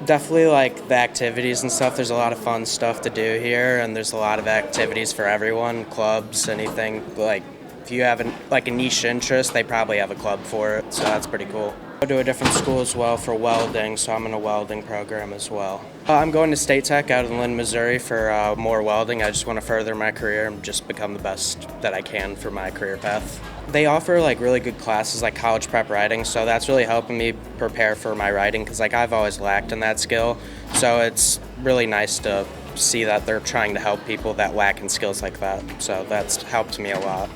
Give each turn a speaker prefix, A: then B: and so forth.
A: Definitely like the activities and stuff. There's a lot of fun stuff to do here, and there's a lot of activities for everyone, clubs, anything. Like if you have like a niche interest, they probably have a club for it, so that's pretty cool. I go to a different school as well for welding, so I'm in a welding program as well. I'm going to State Tech out in Lynn, Missouri for more welding. I just want to further my career and just become the best that I can for my career path. They offer like really good classes like college prep writing, so that's really helping me prepare for my writing because like I've always lacked in that skill. So it's really nice to see that they're trying to help people that lack in skills like that. So that's helped me a lot.